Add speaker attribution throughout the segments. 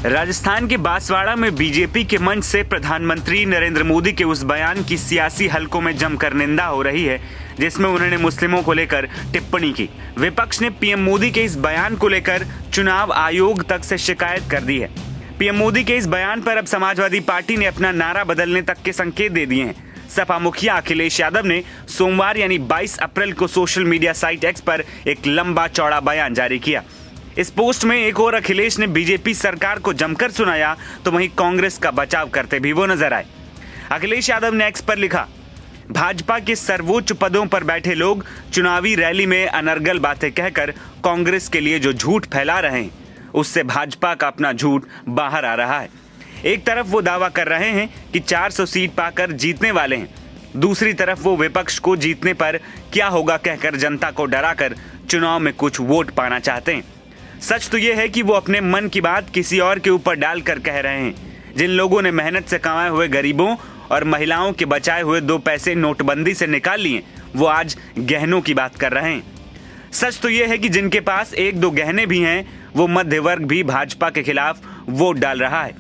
Speaker 1: राजस्थान के बांसवाड़ा में बीजेपी के मंच से प्रधानमंत्री नरेंद्र मोदी के उस बयान की सियासी हलकों में जमकर निंदा हो रही है जिसमें उन्होंने मुस्लिमों को लेकर टिप्पणी की। विपक्ष ने पीएम मोदी के इस बयान को लेकर चुनाव आयोग तक से शिकायत कर दी है। पीएम मोदी के इस बयान पर अब समाजवादी पार्टी ने अपना नारा बदलने तक के संकेत दे दिए हैं। सपा मुखिया अखिलेश यादव ने सोमवार यानी 22 अप्रैल को सोशल मीडिया साइट एक्स पर एक लंबा चौड़ा बयान जारी किया। इस पोस्ट में एक और अखिलेश ने बीजेपी सरकार को जमकर सुनाया तो वहीं कांग्रेस का बचाव करते भी वो नजर आए। अखिलेश यादव ने एक्स पर लिखा, भाजपा के सर्वोच्च पदों पर बैठे लोग चुनावी रैली में अनर्गल बातें कहकर कांग्रेस के लिए जो झूठ फैला रहे हैं उससे भाजपा का अपना झूठ बाहर आ रहा है। एक तरफ वो दावा कर रहे हैं कि 400 सीट पाकर जीतने वाले हैं, दूसरी तरफ वो विपक्ष को जीतने पर क्या होगा कहकर जनता को डराकर चुनाव में कुछ वोट पाना चाहते हैं। सच तो ये है कि वो अपने मन की बात किसी और के ऊपर डालकर कह रहे हैं। जिन लोगों ने मेहनत से कमाए हुए गरीबों और महिलाओं के बचाए हुए 2 पैसे नोटबंदी से निकाल लिए, वो आज गहनों की बात कर रहे हैं। सच तो ये है कि जिनके पास 1-2 गहने भी हैं, वो मध्य वर्ग भी भाजपा के खिलाफ वोट डाल रहा है,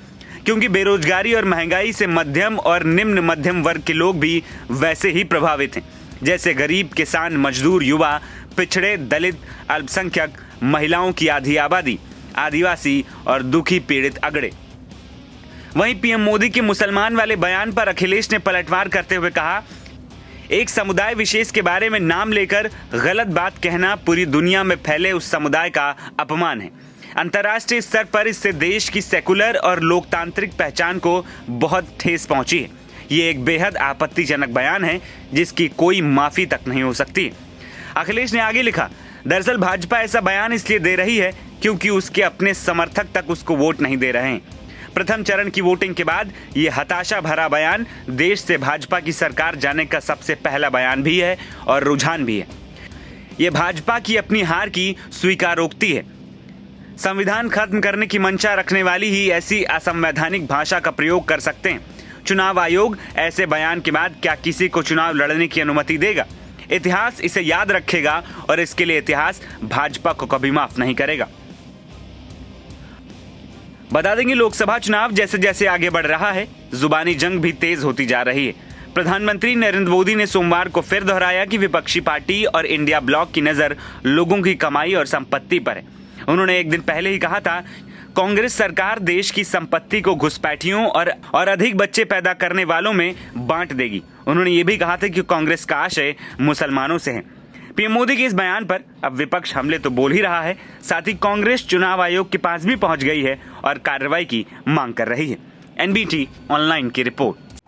Speaker 1: क्योंकि बेरोजगारी और महंगाई से मध्यम और निम्न मध्यम वर्ग के लोग भी वैसे ही प्रभावित हैं, जैसे गरीब, किसान, मजदूर, युवा, पिछड़े, दलित, अल्पसंख्यक, महिलाओं की आधी आबादी, आदिवासी और दुखी पीड़ित अगड़े। वहीं पीएम मोदी के मुसलमान वाले बयान पर अखिलेश ने पलटवार करते हुए कहा, एक समुदाय विशेष के बारे में नाम लेकर गलत बात कहना पूरी दुनिया में फैले उस समुदाय का अपमान है। अंतर्राष्ट्रीय स्तर पर इससे देश की सेकुलर और लोकतांत्रिक पहचान को बहुत ठेस पहुंची है। ये एक बेहद आपत्तिजनक बयान है जिसकी कोई माफी तक नहीं हो सकती। अखिलेश ने आगे लिखा, दरअसल भाजपा ऐसा बयान इसलिए दे रही है क्योंकि उसके अपने समर्थक तक उसको वोट नहीं दे रहे हैं। प्रथम चरण की वोटिंग के बाद ये हताशा भरा बयान देश से भाजपा की सरकार जाने का सबसे पहला बयान भी है और रुझान भी है। ये भाजपा की अपनी हार की स्वीकारोक्ति है। संविधान खत्म करने की मंशा रखने वाली ही ऐसी असंवैधानिक भाषा का प्रयोग कर सकते हैं। चुनाव आयोग ऐसे बयान के बाद क्या किसी को चुनाव लड़ने की अनुमति देगा? इतिहास इसे याद रखेगा और इसके लिए इतिहास भाजपा को कभी माफ नहीं करेगा। बता देंगे, लोकसभा चुनाव जैसे जैसे आगे बढ़ रहा है, जुबानी जंग भी तेज होती जा रही है। प्रधानमंत्री नरेंद्र मोदी ने सोमवार को फिर दोहराया कि विपक्षी पार्टी और इंडिया ब्लॉक की नजर लोगों की कमाई और संपत्ति पर है। उन्होंने एक दिन पहले ही कहा था, कांग्रेस सरकार देश की संपत्ति को घुसपैठियों और अधिक बच्चे पैदा करने वालों में बांट देगी। उन्होंने ये भी कहा था कि कांग्रेस का आशय मुसलमानों से है। पीएम मोदी के इस बयान पर अब विपक्ष हमले तो बोल ही रहा है, साथ ही कांग्रेस चुनाव आयोग के पास भी पहुंच गई है और कार्रवाई की मांग कर रही है। एनबीटी ऑनलाइन की रिपोर्ट।